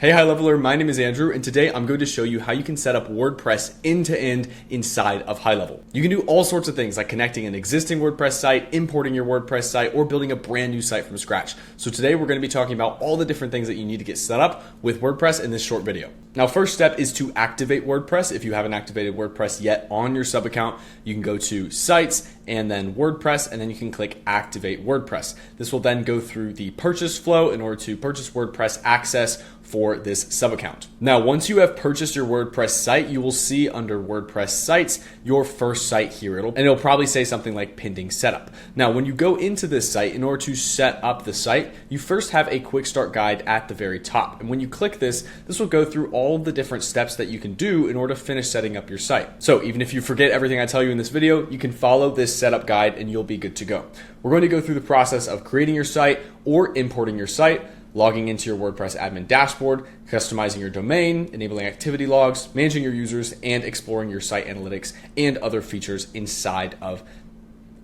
Hey High Leveler, my name is Andrew, and today I'm going to show you how you can set up WordPress end-to-end inside of HighLevel. You can do all sorts of things like connecting an existing WordPress site, importing your WordPress site, or building a brand new site from scratch. So today we're going to be talking about all the different things that you need to get set up with WordPress in this short video. Now, first step is to activate WordPress. If you haven't activated WordPress yet on your sub account, you can go to Sites and then WordPress, and then you can click Activate WordPress. This will then go through the purchase flow in order to purchase WordPress access for this sub account. Now, once you have purchased your WordPress site, you will see under WordPress sites your first site here. It'll probably say something like pending setup. Now, when you go into this site, in order to set up the site, you first have a quick start guide at the very top. And when you click this will go through all the different steps that you can do in order to finish setting up your site. So even if you forget everything I tell you in this video, you can follow this setup guide and you'll be good to go. We're going to go through the process of creating your site or importing your site, logging into your WordPress admin dashboard, customizing your domain, enabling activity logs, managing your users, and exploring your site analytics and other features inside of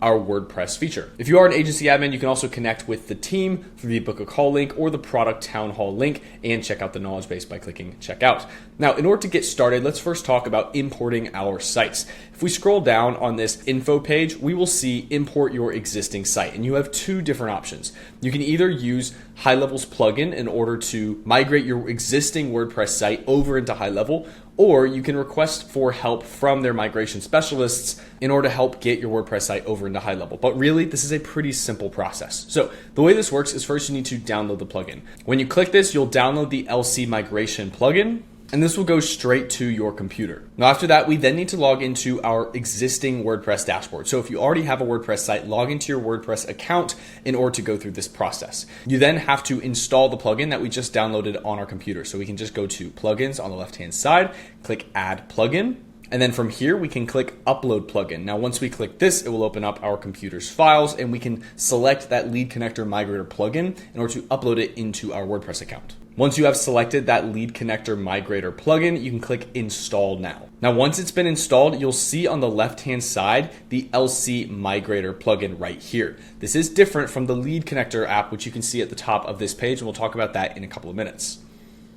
our WordPress feature. If you are an agency admin, you can also connect with the team through the book a call link or the product town hall link and check out the knowledge base by clicking checkout. Now, in order to get started, let's first talk about importing our sites. If we scroll down on this info page, we will see import your existing site, and you have two different options. You can either use HighLevel's plugin in order to migrate your existing WordPress site over into HighLevel, or you can request for help from their migration specialists in order to help get your WordPress site over into HighLevel. But really, this is a pretty simple process. So the way this works is first you need to download the plugin. When you click this, you'll download the LC migration plugin, and this will go straight to your computer. Now, after that, we then need to log into our existing WordPress dashboard. So if you already have a WordPress site, log into your WordPress account in order to go through this process. You then have to install the plugin that we just downloaded on our computer. So we can just go to plugins on the left-hand side, click add plugin. And then from here, we can click upload plugin. Now, once we click this, it will open up our computer's files and we can select that lead connector migrator plugin in order to upload it into our WordPress account. Once you have selected that lead connector migrator plugin, you can click install now. Now, once it's been installed, you'll see on the left-hand side, the LC migrator plugin right here. This is different from the lead connector app, which you can see at the top of this page, and we'll talk about that in a couple of minutes.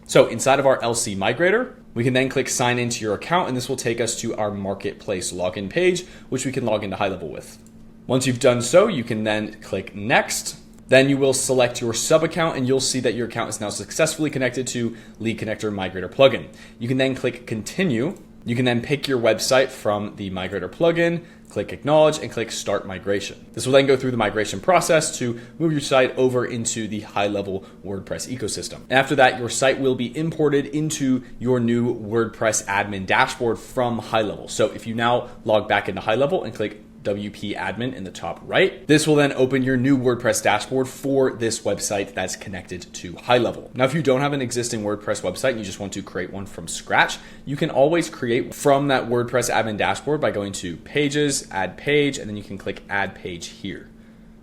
So inside of our LC migrator, we can then click sign into your account, and this will take us to our marketplace login page, which we can log into HighLevel with. Once you've done so, you can then click next. Then you will select your sub account and you'll see that your account is now successfully connected to lead connector migrator plugin. You can then click continue. You can then pick your website from the migrator plugin, click acknowledge, and click start migration. This will then go through the migration process to move your site over into the HighLevel WordPress ecosystem. And after that, your site will be imported into your new WordPress admin dashboard from HighLevel. So if you now log back into HighLevel and click WP admin in the top right, this will then open your new WordPress dashboard for this website that's connected to HighLevel. Now, if you don't have an existing WordPress website and you just want to create one from scratch, you can always create from that WordPress admin dashboard by going to pages, add page, and then you can click add page here.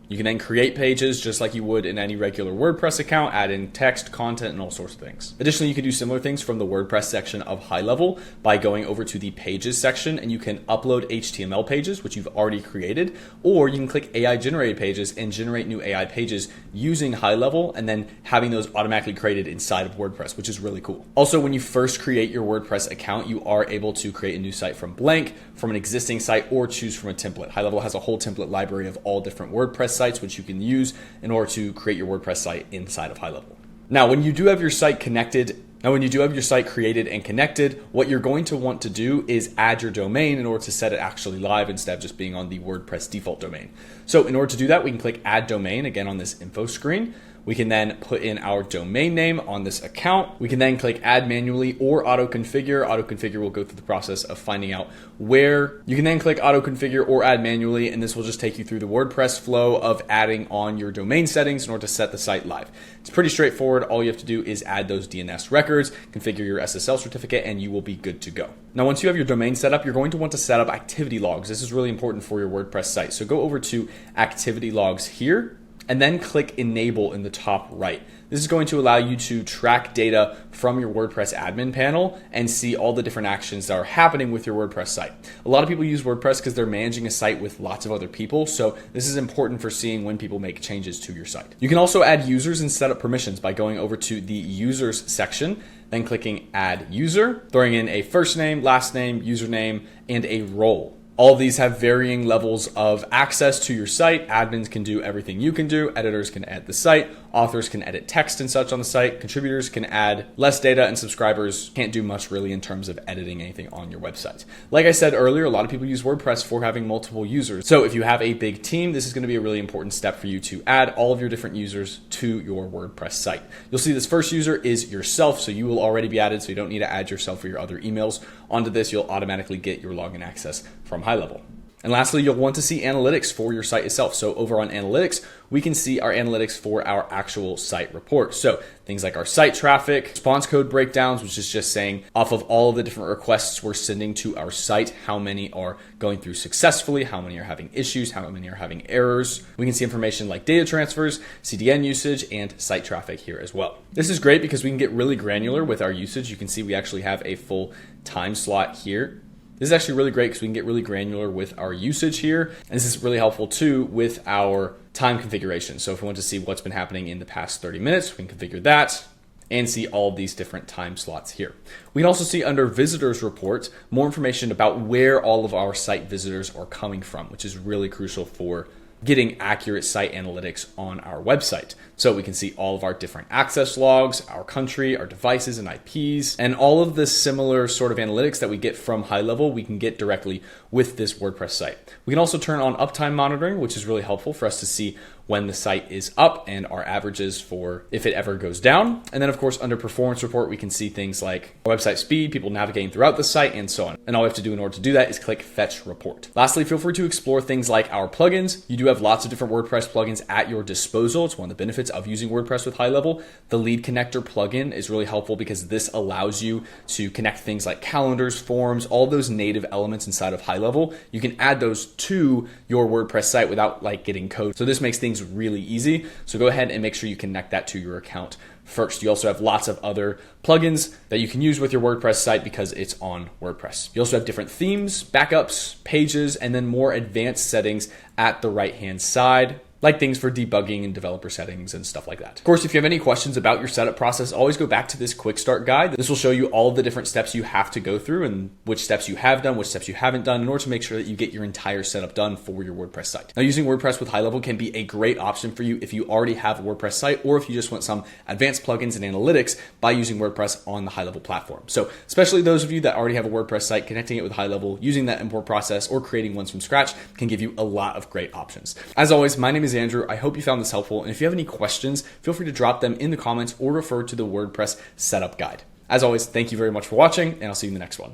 You can then create pages just like you would in any regular WordPress account, add in text, content, and all sorts of things. Additionally, you can do similar things from the WordPress section of HighLevel by going over to the pages section, and you can upload HTML pages, which you've already created, or you can click AI generated pages and generate new AI pages using HighLevel and then having those automatically created inside of WordPress, which is really cool. Also, when you first create your WordPress account, you are able to create a new site from blank, from an existing site, or choose from a template. HighLevel has a whole template library of all different WordPress sites which you can use in order to create your WordPress site inside of HighLevel. Now, when you do have your site created and connected, what you're going to want to do is add your domain in order to set it actually live instead of just being on the WordPress default domain. So in order to do that, we can click add domain again on this info screen. We can then put in our domain name on this account. We can then click add manually or auto configure. Auto configure will go through the process of finding out where. You can then click auto configure or add manually, and this will just take you through the WordPress flow of adding on your domain settings in order to set the site live. It's pretty straightforward. All you have to do is add those DNS records, configure your SSL certificate, and you will be good to go. Now, once you have your domain set up, you're going to want to set up activity logs. This is really important for your WordPress site. So go over to activity logs here, and then click enable in the top right. This is going to allow you to track data from your WordPress admin panel and see all the different actions that are happening with your WordPress site. A lot of people use WordPress because they're managing a site with lots of other people, so this is important for seeing when people make changes to your site. You can also add users and set up permissions by going over to the users section, then clicking add user, throwing in a first name, last name, username, and a role. All of these have varying levels of access to your site. Admins can do everything you can do. Editors can edit the site. Authors can edit text and such on the site. Contributors can add less data, and subscribers can't do much really in terms of editing anything on your website. Like I said earlier, a lot of people use WordPress for having multiple users. So if you have a big team, this is going to be a really important step for you to add all of your different users to your WordPress site. You'll see this first user is yourself, so you will already be added, so you don't need to add yourself or your other emails. Onto this, you'll automatically get your login access from GoHighLevel. And lastly, you'll want to see analytics for your site itself. So over on analytics, we can see our analytics for our actual site report. So things like our site traffic, response code breakdowns, which is just saying off of all of the different requests we're sending to our site, how many are going through successfully, how many are having issues, how many are having errors. We can see information like data transfers, CDN usage, and site traffic here as well. This is great because we can get really granular with our usage. You can see we actually have a full time slot here. This is actually really great because we can get really granular with our usage here. And this is really helpful too with our time configuration. So if we want to see what's been happening in the past 30 minutes, we can configure that and see all of these different time slots here. We can also see under visitors report more information about where all of our site visitors are coming from, which is really crucial for getting accurate site analytics on our website. So we can see all of our different access logs, our country, our devices and IPs, and all of the similar sort of analytics that we get from GoHighLevel, we can get directly with this WordPress site. We can also turn on uptime monitoring, which is really helpful for us to see when the site is up and our averages for if it ever goes down. And then of course, under performance report, we can see things like our website speed, people navigating throughout the site, and so on. And all we have to do in order to do that is click fetch report. Lastly, feel free to explore things like our plugins. You do have lots of different WordPress plugins at your disposal. It's one of the benefits of using WordPress with GoHighLevel. The lead connector plugin is really helpful because this allows you to connect things like calendars, forms, all those native elements inside of GoHighLevel. You can add those to your WordPress site without like getting code. So this makes things really easy. So go ahead and make sure you connect that to your account first. You also have lots of other plugins that you can use with your WordPress site because it's on WordPress. You also have different themes, backups, pages, and then more advanced settings at the right-hand side, like things for debugging and developer settings and stuff like that. Of course, if you have any questions about your setup process, always go back to this quick start guide. This will show you all the different steps you have to go through and which steps you have done, which steps you haven't done in order to make sure that you get your entire setup done for your WordPress site. Now, using WordPress with GoHighLevel can be a great option for you if you already have a WordPress site or if you just want some advanced plugins and analytics by using WordPress on the GoHighLevel platform. So especially those of you that already have a WordPress site, connecting it with GoHighLevel, using that import process or creating ones from scratch can give you a lot of great options. As always, my name is Andrew. I hope you found this helpful. And if you have any questions, feel free to drop them in the comments or refer to the WordPress setup guide. As always, thank you very much for watching, and I'll see you in the next one.